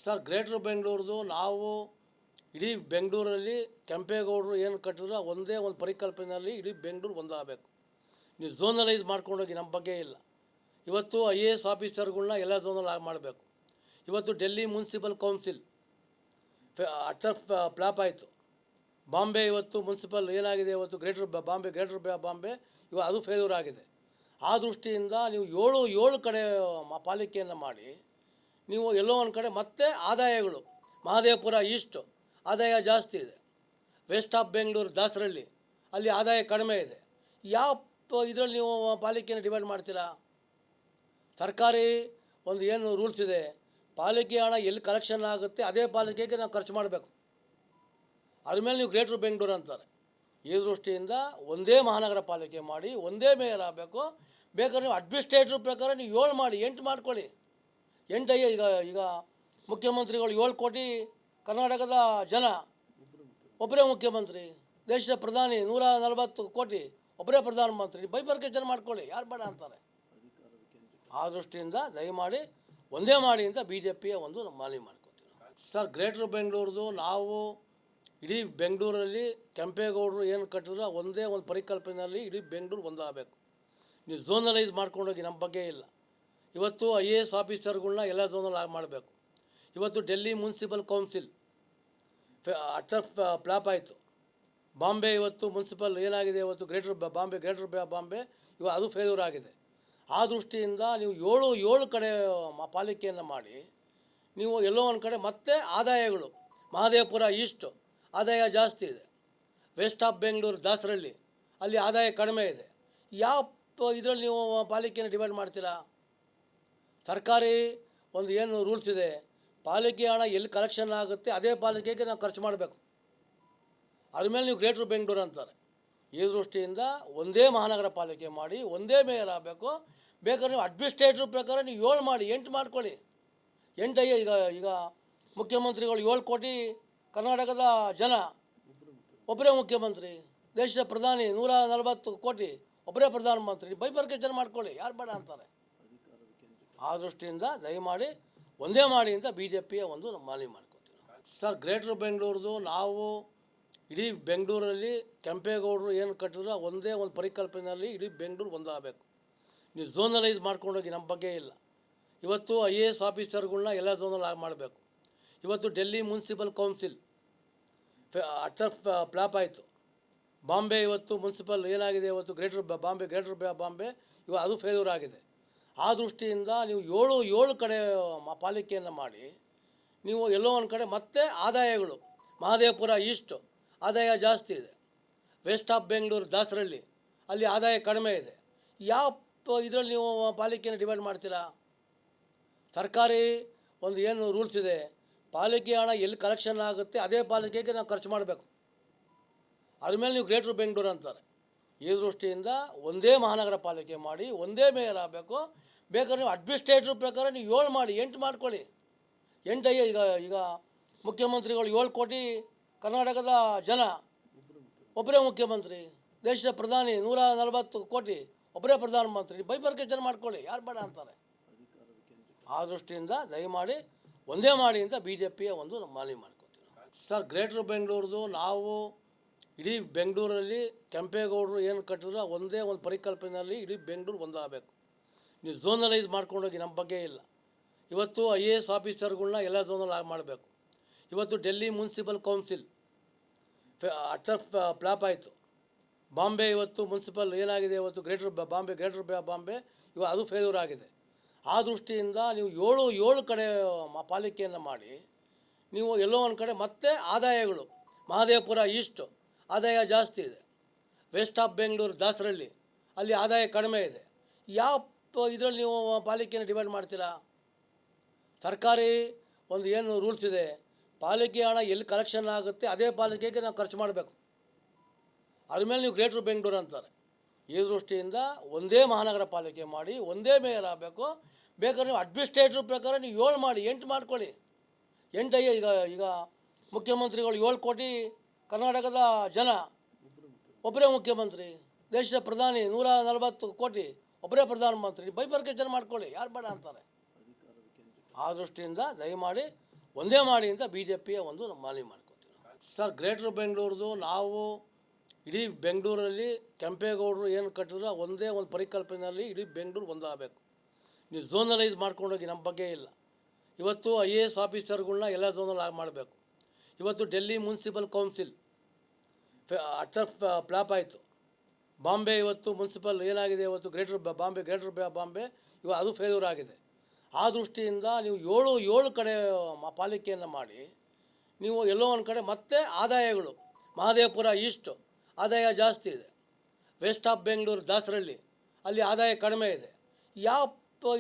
Sir ಗ್ರೇಟ್ರ್ ಬೆಂಗಳೂರದು ನಾವು ಇಡೀ ಬೆಂಗಳೂರಲ್ಲಿ ಕೆಂಪೇಗೌಡರು ಏನು ಕಟ್ಟಿದ್ರು ಒಂದೇ ಒಂದು ಪರಿಕಲ್ಪನೆಯಲ್ಲಿ ಇಡೀ ಬೆಂಗಳೂರು ಒಂದಾಗಬೇಕು. ನೀವು ಝೋನಲೈಸ್ ಮಾಡ್ಕೊಂಡೋಗಿ ನಮ್ಮ ಬಗ್ಗೆ ಇಲ್ಲ. ಇವತ್ತು IAS ಆಫೀಸರ್ಗಳನ್ನ ಎಲ್ಲ ಝೋನಲ್ಲಿ ಮಾಡಬೇಕು. ಇವತ್ತು Delhi municipal council utter flop ಆಯಿತು. ಬಾಂಬೆ ಇವತ್ತು ಮುನ್ಸಿಪಲ್ ಏನಾಗಿದೆ, ಇವತ್ತು ಗ್ರೇಟ್ರ್ ಬಾಂಬೆ ಇವಾಗ ಅದು ಫೇಲ್ಯೂರ್ ಆಗಿದೆ. ಆ ದೃಷ್ಟಿಯಿಂದ ನೀವು ಏಳು ಕಡೆ ಪಾಲಿಕೆಯನ್ನು ಮಾಡಿ ನೀವು ಎಲ್ಲೋ ಒಂದು ಕಡೆ ಮತ್ತೆ ಆದಾಯಗಳು ಮಹದೇವಪುರ ಈಸ್ಟ್ ಆದಾಯ ಜಾಸ್ತಿ ಇದೆ, ವೆಸ್ಟ್ ಆಫ್ ಬೆಂಗಳೂರು ದಾಸರಳ್ಳಿ ಅಲ್ಲಿ ಆದಾಯ ಕಡಿಮೆ ಇದೆ. ಯಾವ ಇದರಲ್ಲಿ ನೀವು ಪಾಲಿಕೆಯನ್ನು ಡಿವೈಡ್ ಮಾಡ್ತೀರಾ? ಸರ್ಕಾರಿ ಒಂದು ಏನು ರೂಲ್ಸ್ ಇದೆ, ಪಾಲಿಕೆ ಹಣ ಎಲ್ಲಿ ಕಲೆಕ್ಷನ್ ಆಗುತ್ತೆ ಅದೇ ಪಾಲಿಕೆಗೆ ನಾವು ಖರ್ಚು ಮಾಡಬೇಕು. ಅದ್ರ ಮೇಲೆ ನೀವು ಗ್ರೇಟ್ರ್ ಬೆಂಗಳೂರು ಅಂತಾರೆ. ಈ ದೃಷ್ಟಿಯಿಂದ ಒಂದೇ ಮಹಾನಗರ ಪಾಲಿಕೆ ಮಾಡಿ ಒಂದೇ ಮೇಯರ್ ಆಗಬೇಕು. ಬೇಕಾದ್ರೆ ನೀವು ಅಡ್ಮಿನಿಸ್ಟ್ರೇಟಿವ್ ಪ್ರಕಾರ ನೀವು 7 ಮಾಡಿ 8 ಮಾಡ್ಕೊಳ್ಳಿ. 8 ಈಗ ಮುಖ್ಯಮಂತ್ರಿಗಳು 7 ಕೋಟಿ ಕರ್ನಾಟಕದ ಜನ, ಒಬ್ಬರೇ ಮುಖ್ಯಮಂತ್ರಿ. ದೇಶದ ಪ್ರಧಾನಿ 140 ಕೋಟಿ, ಒಬ್ಬರೇ ಪ್ರಧಾನಮಂತ್ರಿ. ಬೈಫರ್ಕೇಷನ್ ಮಾಡ್ಕೊಳ್ಳಿ, ಯಾರು ಬೇಡ ಅಂತಾರೆ. ಆ ದೃಷ್ಟಿಯಿಂದ ದಯಮಾಡಿ ಒಂದೇ ಮಾಡಿ ಅಂತ BJPಯ ಒಂದು ಮನವಿ ಮಾಡ್ಕೊತೀವಿ. ಸರ್ ಗ್ರೇಟ್ರ್ ಬೆಂಗಳೂರದು ನಾವು ಇಡೀ ಬೆಂಗಳೂರಲ್ಲಿ ಕೆಂಪೇಗೌಡರು ಏನು ಕಟ್ಟಿದ್ರು ಒಂದೇ ಒಂದು ಪರಿಕಲ್ಪನೆಯಲ್ಲಿ ಇಡೀ ಬೆಂಗಳೂರು ಒಂದಾಗಬೇಕು. ನೀವು ಝೋನಲೈಸ್ ಮಾಡ್ಕೊಂಡೋಗಿ ನಮ್ಮ ಬಗ್ಗೆ ಇಲ್ಲ. ಇವತ್ತು IAS ಆಫೀಸರ್ಗಳನ್ನ ಎಲ್ಲ ಝೋನಲ್ಲಿ ಮಾಡಬೇಕು. ಇವತ್ತು Delhi municipal council utter flop ಆಯಿತು. ಬಾಂಬೆ ಇವತ್ತು ಮುನ್ಸಿಪಲ್ ಏನಾಗಿದೆ, ಇವತ್ತು ಗ್ರೇಟ್ರ್ ಬಾಂಬೆ ಇವಾಗ ಅದು ಫೇಲ್ಯೂರ್ ಆಗಿದೆ. ಆ ದೃಷ್ಟಿಯಿಂದ ನೀವು ಏಳು ಕಡೆ ಪಾಲಿಕೆಯನ್ನು ಮಾಡಿ ನೀವು ಎಲ್ಲೋ ಒಂದು ಕಡೆ ಮತ್ತೆ ಆದಾಯಗಳು ಮಹದೇವಪುರ ಈಸ್ಟ್ ಆದಾಯ ಜಾಸ್ತಿ ಇದೆ, ವೆಸ್ಟ್ ಆಫ್ ಬೆಂಗಳೂರು ದಾಸರಳ್ಳಿ ಅಲ್ಲಿ ಆದಾಯ ಕಡಿಮೆ ಇದೆ. ಯಾವ ಇದರಲ್ಲಿ ನೀವು ಪಾಲಿಕೆಯನ್ನು ಡಿವೈಡ್ ಮಾಡ್ತೀರಾ? ಸರ್ಕಾರಿ ಒಂದು ಏನು ರೂಲ್ಸ್ ಇದೆ, ಪಾಲಿಕೆ ಹಣ ಎಲ್ಲಿ ಕಲೆಕ್ಷನ್ ಆಗುತ್ತೆ ಅದೇ ಪಾಲಿಕೆಗೆ ನಾವು ಖರ್ಚು ಮಾಡಬೇಕು. ಅದ್ರ ಮೇಲೆ ನೀವು ಗ್ರೇಟ್ರ್ ಬೆಂಗಳೂರು ಅಂತಾರೆ. ಈ ದೃಷ್ಟಿಯಿಂದ ಒಂದೇ ಮಹಾನಗರ ಪಾಲಿಕೆ ಮಾಡಿ ಒಂದೇ ಮೇಯರ್ ಆಗಬೇಕು. ಬೇಕಾದ್ರೆ ನೀವು ಅಡ್ಮಿನಿಸ್ಟ್ರೇಟಿವ್ ಪ್ರಕಾರ ನೀವು 7 ಮಾಡಿ 8 ಮಾಡ್ಕೊಳ್ಳಿ. 8 ಈಗ ಮುಖ್ಯಮಂತ್ರಿಗಳು 7 ಕೋಟಿ ಕರ್ನಾಟಕದ ಜನ, ಒಬ್ಬರೇ ಮುಖ್ಯಮಂತ್ರಿ. ದೇಶದ ಪ್ರಧಾನಿ 140 ಕೋಟಿ, ಒಬ್ಬರೇ ಪ್ರಧಾನಮಂತ್ರಿ. ಬೈಫರ್ಕೇಷನ್ ಮಾಡ್ಕೊಳ್ಳಿ, ಯಾರು ಬೇಡ ಅಂತಾರೆ. ಆ ದೃಷ್ಟಿಯಿಂದ ದಯಮಾಡಿ ಒಂದೇ ಮಾಡಿ ಅಂತ BJPಯ ಒಂದು ಮನವಿ ಮಾಡ್ಕೊತೀವಿ. ಸರ್ ಗ್ರೇಟ್ರ್ ಬೆಂಗಳೂರದು ನಾವು ಇಡೀ ಬೆಂಗಳೂರಲ್ಲಿ ಕೆಂಪೇಗೌಡರು ಏನು ಕಟ್ಟಿದ್ರು ಒಂದೇ ಒಂದು ಪರಿಕಲ್ಪನೆಯಲ್ಲಿ ಇಡೀ ಬೆಂಗಳೂರು ಒಂದಾಗಬೇಕು. ನೀವು ಝೋನಲೈಸ್ ಮಾಡ್ಕೊಂಡೋಗಿ ನಮ್ಮ ಬಗ್ಗೆ ಇಲ್ಲ. ಇವತ್ತು IAS ಆಫೀಸರ್ಗಳನ್ನ ಎಲ್ಲ ಝೋನಲ್ಲಿ ಮಾಡಬೇಕು. ಇವತ್ತು Delhi municipal council utter flop ಆಯಿತು. ಬಾಂಬೆ ಇವತ್ತು ಮುನ್ಸಿಪಲ್ ಏನಾಗಿದೆ, ಇವತ್ತು ಗ್ರೇಟ್ರ್ ಬಾಂಬೆ ಇವಾಗ ಅದು ಫೇಲ್ಯೂರ್ ಆಗಿದೆ. ಆ ದೃಷ್ಟಿಯಿಂದ ನೀವು ಏಳು ಕಡೆ ಪಾಲಿಕೆಯನ್ನು ಮಾಡಿ ನೀವು ಎಲ್ಲೋ ಒಂದು ಕಡೆ ಮತ್ತೆ ಆದಾಯಗಳು ಮಹದೇವಪುರ ಈಸ್ಟ್ ಆದಾಯ ಜಾಸ್ತಿ ಇದೆ, ವೆಸ್ಟ್ ಆಫ್ ಬೆಂಗಳೂರು ದಾಸರಳ್ಳಿ ಅಲ್ಲಿ ಆದಾಯ ಕಡಿಮೆ ಇದೆ. ಯಾವ ಇದರಲ್ಲಿ ನೀವು ಪಾಲಿಕೆಯನ್ನು ಡಿವೈಡ್ ಮಾಡ್ತೀರಾ? ಸರ್ಕಾರಿ ಒಂದು ಏನು ರೂಲ್ಸ್ ಇದೆ, ಪಾಲಿಕೆ ಹಣ ಎಲ್ಲಿ ಕಲೆಕ್ಷನ್ ಆಗುತ್ತೆ ಅದೇ ಪಾಲಿಕೆಗೆ ನಾವು ಖರ್ಚು ಮಾಡಬೇಕು. ಅದ್ರ ಮೇಲೆ ನೀವು ಗ್ರೇಟ್ರ್ ಬೆಂಗಳೂರು ಅಂತಾರೆ. ಈ ದೃಷ್ಟಿಯಿಂದ ಒಂದೇ ಮಹಾನಗರ ಪಾಲಿಕೆ ಮಾಡಿ ಒಂದೇ ಮೇಯರ್ ಆಗಬೇಕು. ಬೇಕಾದ್ರೆ ನೀವು ಅಡ್ಮಿನಿಸ್ಟ್ರೇಟಿವ್ ಪ್ರಕಾರ ನೀವು 7 ಮಾಡಿ 8 ಮಾಡ್ಕೊಳ್ಳಿ. 8 ಈಗ ಮುಖ್ಯಮಂತ್ರಿಗಳು 7 ಕೋಟಿ ಕರ್ನಾಟಕದ ಜನ, ಒಬ್ಬರೇ ಮುಖ್ಯಮಂತ್ರಿ. ದೇಶದ ಪ್ರಧಾನಿ 140 ಕೋಟಿ, ಒಬ್ಬರೇ ಪ್ರಧಾನಮಂತ್ರಿ. ಬೈಫರ್ಕೇಷನ್ ಮಾಡ್ಕೊಳ್ಳಿ, ಯಾರು ಬೇಡ ಅಂತಾರೆ. ಆ ದೃಷ್ಟಿಯಿಂದ ದಯಮಾಡಿ ಒಂದೇ ಮಾಡಿ ಅಂತ BJPಯ ಒಂದು ಮನವಿ ಮಾಡ್ಕೊತೀವಿ. ಸರ್ ಗ್ರೇಟ್ರ್ ಬೆಂಗಳೂರದು ನಾವು ಇಡೀ ಬೆಂಗಳೂರಲ್ಲಿ ಕೆಂಪೇಗೌಡರು ಏನು ಕಟ್ಟಿದ್ರು ಒಂದೇ ಒಂದು ಪರಿಕಲ್ಪನೆಯಲ್ಲಿ ಇಡೀ ಬೆಂಗಳೂರು ಒಂದಾಗಬೇಕು. ನೀವು ಝೋನಲೈಸ್ ಮಾಡ್ಕೊಂಡೋಗಿ ನಮ್ಮ ಬಗ್ಗೆ ಇಲ್ಲ. ಇವತ್ತು IAS ಆಫೀಸರ್ಗಳನ್ನ ಎಲ್ಲ ಝೋನಲ್ಲಿ ಮಾಡಬೇಕು. ಇವತ್ತು Delhi municipal council utter flop ಆಯಿತು. ಬಾಂಬೆ ಇವತ್ತು ಮುನ್ಸಿಪಲ್ ಏನಾಗಿದೆ, ಇವತ್ತು ಗ್ರೇಟ್ರ್ ಬಾಂಬೆ ಇವಾಗ ಅದು ಫೇಲ್ಯೂರ್ ಆಗಿದೆ. ಆ ದೃಷ್ಟಿಯಿಂದ ನೀವು ಏಳು ಕಡೆ ಪಾಲಿಕೆಯನ್ನು ಮಾಡಿ ನೀವು ಎಲ್ಲೋ ಒಂದು ಕಡೆ ಮತ್ತೆ ಆದಾಯಗಳು ಮಹದೇವಪುರ ಈಸ್ಟ್ ಆದಾಯ ಜಾಸ್ತಿ ಇದೆ, ವೆಸ್ಟ್ ಆಫ್ ಬೆಂಗಳೂರು ದಾಸರಳ್ಳಿ ಅಲ್ಲಿ ಆದಾಯ ಕಡಿಮೆ ಇದೆ. ಯಾವ ಇದರಲ್ಲಿ ನೀವು ಪಾಲಿಕೆಯನ್ನು ಡಿವೈಡ್ ಮಾಡ್ತೀರಾ? ಸರ್ಕಾರಿ ಒಂದು ಏನು ರೂಲ್ಸ್ ಇದೆ, ಪಾಲಿಕೆ ಹಣ ಎಲ್ಲಿ ಕಲೆಕ್ಷನ್ ಆಗುತ್ತೆ ಅದೇ ಪಾಲಿಕೆಗೆ ನಾವು ಖರ್ಚು ಮಾಡಬೇಕು. ಅದ್ರ ಮೇಲೆ ನೀವು ಗ್ರೇಟ್ರ್ ಬೆಂಗಳೂರು ಅಂತಾರೆ. ಈ ದೃಷ್ಟಿಯಿಂದ ಒಂದೇ ಮಹಾನಗರ ಪಾಲಿಕೆ ಮಾಡಿ ಒಂದೇ ಮೇಯರ್ ಆಗಬೇಕು. ಬೇಕಾದ್ರೆ ನೀವು ಅಡ್ಮಿನಿಸ್ಟ್ರೇಟಿವ್ ಪ್ರಕಾರ ನೀವು 7 ಮಾಡಿ 8 ಮಾಡ್ಕೊಳ್ಳಿ. 8 ಈಗ ಮುಖ್ಯಮಂತ್ರಿಗಳು 7 ಕೋಟಿ ಕರ್ನಾಟಕದ ಜನ, ಒಬ್ಬರೇ ಮುಖ್ಯಮಂತ್ರಿ. ದೇಶದ ಪ್ರಧಾನಿ 140 ಕೋಟಿ, ಒಬ್ಬರೇ ಪ್ರಧಾನಮಂತ್ರಿ. ಬೈಫರ್ಕೇಷನ್ ಮಾಡ್ಕೊಳ್ಳಿ, ಯಾರು ಬೇಡ ಅಂತಾರೆ. ಆ ದೃಷ್ಟಿಯಿಂದ ದಯಮಾಡಿ ಒಂದೇ ಮಾಡಿ ಅಂತ ಬಿ ಜೆ ಪಿಯ ಒಂದು ಮನವಿ ಮಾಡ್ಕೊತೀವಿ. ಸರ್, ಗ್ರೇಟರ್ ಬೆಂಗಳೂರದು ನಾವು ಇಡೀ ಬೆಂಗಳೂರಲ್ಲಿ ಕೆಂಪೇಗೌಡರು ಏನು ಕಟ್ಟಿದ್ರು ಒಂದೇ ಒಂದು ಪರಿಕಲ್ಪನೆಯಲ್ಲಿ ಇಡೀ ಬೆಂಗಳೂರು ಒಂದಾಗಬೇಕು. ನೀವು ಝೋನಲೈಸ್ ಮಾಡ್ಕೊಂಡೋಗಿ ನಮ್ಮ ಬಗ್ಗೆ ಇಲ್ಲ. ಇವತ್ತು IAS ಆಫೀಸರ್ಗಳನ್ನ ಎಲ್ಲ ಝೋನಲ್ಲಿ ಮಾಡಬೇಕು. ಇವತ್ತು ಡೆಲ್ಲಿ ಮುನ್ಸಿಪಲ್ ಕೌನ್ಸಿಲ್ ಅಚ್ಚರ್ ಫ್ಲಾಪ್ ಆಯಿತು. ಬಾಂಬೆ ಇವತ್ತು ಮುನ್ಸಿಪಲ್ ಏನಾಗಿದೆ, ಇವತ್ತು ಗ್ರೇಟರ್ ಬಾಂಬೆ ಇವಾಗ ಅದು ಫೇಲ್ಯೂರ್ ಆಗಿದೆ. ಆ ದೃಷ್ಟಿಯಿಂದ ನೀವು ಏಳು ಕಡೆ ಪಾಲಿಕೆಯನ್ನು ಮಾಡಿ ನೀವು ಎಲ್ಲೋ ಒಂದು ಕಡೆ ಮತ್ತೆ ಆದಾಯಗಳು ಮಹದೇವಪುರ ಈಸ್ಟ್ ಆದಾಯ ಜಾಸ್ತಿ ಇದೆ, ವೆಸ್ಟ್ ಆಫ್ ಬೆಂಗಳೂರು ದಾಸರಳ್ಳಿ ಅಲ್ಲಿ ಆದಾಯ ಕಡಿಮೆ ಇದೆ. ಯಾವ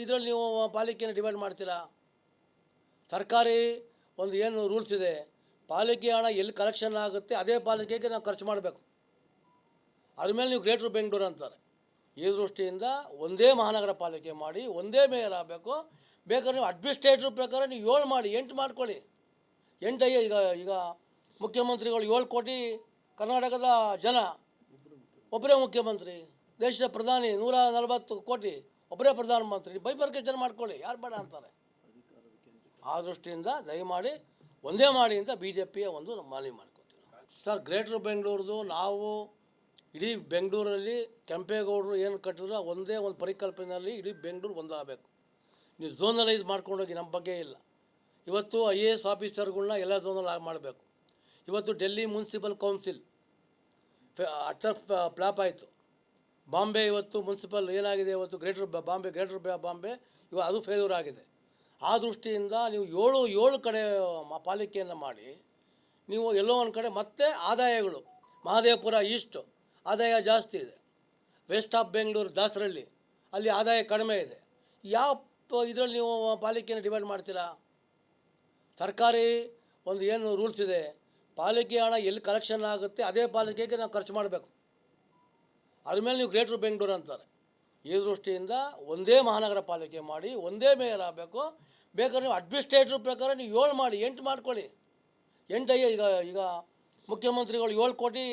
ಇದರಲ್ಲಿ ನೀವು ಪಾಲಿಕೆಯನ್ನು ಡಿವೈಡ್ ಮಾಡ್ತೀರಾ? ಸರ್ಕಾರಿ ಒಂದು ಏನು ರೂಲ್ಸ್ ಇದೆ, ಪಾಲಿಕೆ ಹಣ ಎಲ್ಲಿ ಕಲೆಕ್ಷನ್ ಆಗುತ್ತೆ ಅದೇ ಪಾಲಿಕೆಗೆ ನಾವು ಖರ್ಚು ಮಾಡಬೇಕು. ಅದ್ರ ಮೇಲೆ ನೀವು ಗ್ರೇಟರ್ ಬೆಂಗಳೂರು ಅಂತಾರೆ. ಈ ದೃಷ್ಟಿಯಿಂದ ಒಂದೇ ಮಹಾನಗರ ಪಾಲಿಕೆ ಮಾಡಿ ಒಂದೇ ಮೇಯರ್ ಆಗಬೇಕು. ಬೇಕಾದ್ರೆ ನೀವು ಅಡ್ಮಿನಿಸ್ಟ್ರೇಟಿವ್ ಪ್ರಕಾರ ನೀವು 7 ಮಾಡಿ 8 ಮಾಡ್ಕೊಳ್ಳಿ. 8 ಈಗ ಮುಖ್ಯಮಂತ್ರಿಗಳು 7 ಕೋಟಿ ಕರ್ನಾಟಕದ ಜನ, ಒಬ್ಬರೇ ಮುಖ್ಯಮಂತ್ರಿ. ದೇಶದ ಪ್ರಧಾನಿ 140 ಕೋಟಿ, ಒಬ್ಬರೇ ಪ್ರಧಾನಮಂತ್ರಿ. ಬೈಫರ್ಕೇಷನ್ ಮಾಡ್ಕೊಳ್ಳಿ, ಯಾರು ಬೇಡ ಅಂತಾರೆ. ಆ ದೃಷ್ಟಿಯಿಂದ ದಯಮಾಡಿ ಒಂದೇ ಮಾಡಿ ಅಂತ ಬಿ ಜೆ ಪಿಯ ಒಂದು ಮನವಿ ಮಾಡ್ಕೊತೀವಿ. ಸರ್, ಗ್ರೇಟರ್ ಬೆಂಗಳೂರದು ನಾವು ಇಡೀ ಬೆಂಗಳೂರಲ್ಲಿ ಕೆಂಪೇಗೌಡರು ಏನು ಕಟ್ಟಿದ್ರು ಒಂದೇ ಒಂದು ಪರಿಕಲ್ಪನೆಯಲ್ಲಿ ಇಡೀ ಬೆಂಗಳೂರು ಒಂದಾಗಬೇಕು. ನೀವು ಝೋನಲೈಸ್ ಮಾಡ್ಕೊಂಡೋಗಿ ನಮ್ಮ ಬಗ್ಗೆ ಇಲ್ಲ. ಇವತ್ತು IAS ಆಫೀಸರ್ಗಳನ್ನ ಎಲ್ಲ ಝೋನಲ್ಲಿ ಮಾಡಬೇಕು. ಇವತ್ತು ಡೆಲ್ಲಿ ಮುನ್ಸಿಪಲ್ ಕೌನ್ಸಿಲ್ ಅಚ್ಚರ್ ಫ್ಲಾಪ್ ಆಯಿತು. ಬಾಂಬೆ ಇವತ್ತು ಮುನ್ಸಿಪಲ್ ಏನಾಗಿದೆ, ಇವತ್ತು ಗ್ರೇಟರ್ ಬಾಂಬೆ ಇವಾಗ ಅದು ಫೇಲ್ಯೂರ್ ಆಗಿದೆ. ಆ ದೃಷ್ಟಿಯಿಂದ ನೀವು ಏಳು ಕಡೆ ಪಾಲಿಕೆಯನ್ನು ಮಾಡಿ ನೀವು ಎಲ್ಲೋ ಒಂದು ಕಡೆ ಮತ್ತೆ ಆದಾಯಗಳು ಮಹದೇವಪುರ ಈಸ್ಟ್ ಆದಾಯ ಜಾಸ್ತಿ ಇದೆ, ವೆಸ್ಟ್ ಆಫ್ ಬೆಂಗಳೂರು ದಾಸರಳ್ಳಿ ಅಲ್ಲಿ ಆದಾಯ ಕಡಿಮೆ ಇದೆ. ಯಾವ ಇದರಲ್ಲಿ ನೀವು ಪಾಲಿಕೆಯನ್ನು ಡಿವೈಡ್ ಮಾಡ್ತೀರಾ? ಸರ್ಕಾರಿ ಒಂದು ಏನು ರೂಲ್ಸ್ ಇದೆ, ಪಾಲಿಕೆ ಹಣ ಎಲ್ಲಿ ಕಲೆಕ್ಷನ್ ಆಗುತ್ತೆ ಅದೇ ಪಾಲಿಕೆಗೆ ನಾವು ಖರ್ಚು ಮಾಡಬೇಕು. ಅದ್ರ ಮೇಲೆ ನೀವು ಗ್ರೇಟರ್ ಬೆಂಗಳೂರು ಅಂತಾರೆ. ಈ ದೃಷ್ಟಿಯಿಂದ ಒಂದೇ ಮಹಾನಗರ ಪಾಲಿಕೆ ಮಾಡಿ ಒಂದೇ ಮೇಯರ್ ಆಗಬೇಕು. ಬೇಕಾದ್ರೆ ನೀವು ಅಡ್ಮಿನಿಸ್ಟ್ರೇಟಿವ್ ಪ್ರಕಾರ ನೀವು 7 ಮಾಡಿ 8 ಮಾಡ್ಕೊಳ್ಳಿ. 8 ಈಗ ಮುಖ್ಯಮಂತ್ರಿಗಳು 7 ಕೋಟಿ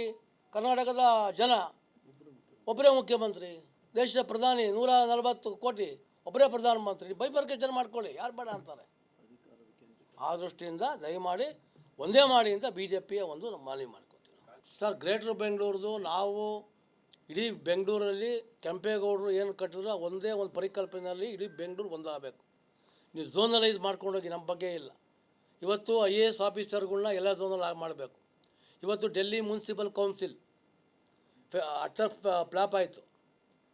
ಕರ್ನಾಟಕದ ಜನ, ಒಬ್ಬರೇ ಮುಖ್ಯಮಂತ್ರಿ. ದೇಶದ ಪ್ರಧಾನಿ 140 ಕೋಟಿ, ಒಬ್ಬರೇ ಪ್ರಧಾನಮಂತ್ರಿ. ಬೈಫರ್ಕೇಷನ್ ಮಾಡ್ಕೊಳ್ಳಿ, ಯಾರು ಬೇಡ ಅಂತಾರೆ. ಆ ದೃಷ್ಟಿಯಿಂದ ದಯಮಾಡಿ ಒಂದೇ ಮಾಡಿ ಅಂತ ಬಿ ಜೆ ಪಿಯ ಒಂದು ಮನವಿ ಮಾಡ್ಕೊತೀವಿ. ಸರ್, ಗ್ರೇಟರ್ ಬೆಂಗಳೂರದು ನಾವು ಇಡೀ ಬೆಂಗಳೂರಲ್ಲಿ ಕೆಂಪೇಗೌಡರು ಏನು ಕಟ್ಟಿದ್ರು ಒಂದೇ ಒಂದು ಪರಿಕಲ್ಪನೆಯಲ್ಲಿ ಇಡೀ ಬೆಂಗಳೂರು ಒಂದಾಗಬೇಕು. ನೀವು ಝೋನಲೈಸ್ ಮಾಡ್ಕೊಂಡೋಗಿ ನಮ್ಮ ಬಗ್ಗೆ ಇಲ್ಲ. ಇವತ್ತು IAS ಆಫೀಸರ್ಗಳನ್ನ ಎಲ್ಲ ಝೋನಲ್ಲಿ ಮಾಡಬೇಕು. ಇವತ್ತು ಡೆಲ್ಲಿ ಮುನ್ಸಿಪಲ್ ಕೌನ್ಸಿಲ್ ಅಚ್ಚರ್ ಫ್ಲಾಪ್ ಆಯಿತು.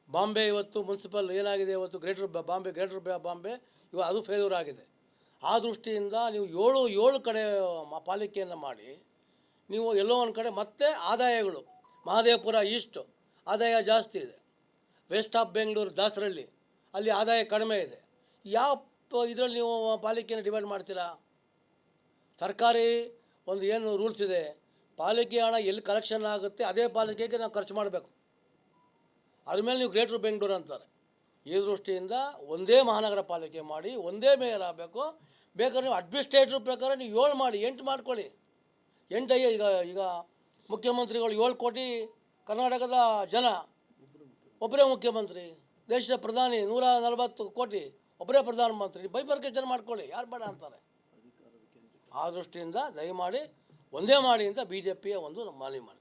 ಬಾಂಬೆ ಇವತ್ತು ಮುನ್ಸಿಪಲ್ ಏನಾಗಿದೆ, ಇವತ್ತು ಗ್ರೇಟರ್ ಬಾಂಬೆ ಇವಾಗ ಅದು ಫೇಲ್ಯೂರ್ ಆಗಿದೆ. ಆ ದೃಷ್ಟಿಯಿಂದ ನೀವು ಏಳು ಕಡೆ ಪಾಲಿಕೆಯನ್ನು ಮಾಡಿ ನೀವು ಎಲ್ಲೋ ಒಂದು ಕಡೆ ಮತ್ತೆ ಆದಾಯಗಳು ಮಹದೇವಪುರ ಈಸ್ಟ್ ಆದಾಯ ಜಾಸ್ತಿ ಇದೆ, ವೆಸ್ಟ್ ಆಫ್ ಬೆಂಗಳೂರು ದಾಸರಳ್ಳಿ ಅಲ್ಲಿ ಆದಾಯ ಕಡಿಮೆ ಇದೆ. ಯಾವ ಇದರಲ್ಲಿ ನೀವು ಪಾಲಿಕೆಯನ್ನು ಡಿವೈಡ್ ಮಾಡ್ತೀರಾ? ಸರ್ಕಾರಿ ಒಂದು ಏನು ರೂಲ್ಸ್ ಇದೆ, ಪಾಲಿಕೆ ಹಣ ಎಲ್ಲಿ ಕಲೆಕ್ಷನ್ ಆಗುತ್ತೆ ಅದೇ ಪಾಲಿಕೆಗೆ ನಾವು ಖರ್ಚು ಮಾಡಬೇಕು. ಅದ್ರ ಮೇಲೆ ನೀವು ಗ್ರೇಟರ್ ಬೆಂಗಳೂರು ಅಂತಾರೆ. ಈ ದೃಷ್ಟಿಯಿಂದ ಒಂದೇ ಮಹಾನಗರ ಪಾಲಿಕೆ ಮಾಡಿ ಒಂದೇ ಮೇಯರ್ ಆಗಬೇಕು. ಬೇಕಾದ್ರೆ ನೀವು ಅಡ್ಮಿನಿಸ್ಟ್ರೇಟಿವ್ ಪ್ರಕಾರ ನೀವು 7 ಮಾಡಿ 8 ಮಾಡ್ಕೊಳ್ಳಿ. 8 ಈಗ ಮುಖ್ಯಮಂತ್ರಿಗಳು 7 ಕೋಟಿ ಕರ್ನಾಟಕದ ಜನ, ಒಬ್ಬರೇ ಮುಖ್ಯಮಂತ್ರಿ. ದೇಶದ ಪ್ರಧಾನಿ 140 ಕೋಟಿ, ಒಬ್ಬರೇ ಪ್ರಧಾನಮಂತ್ರಿ. ಬೈಫರ್ಕೇಷನ್ ಮಾಡ್ಕೊಳ್ಳಿ, ಯಾರು ಬೇಡ ಅಂತಾರೆ. ಆ ದೃಷ್ಟಿಯಿಂದ ದಯಮಾಡಿ ಒಂದೇ ಮಾಡಿ ಅಂತ ಬಿ ಜೆ ಪಿಯ ಒಂದು ಮನವಿ ಮಾಡಿ.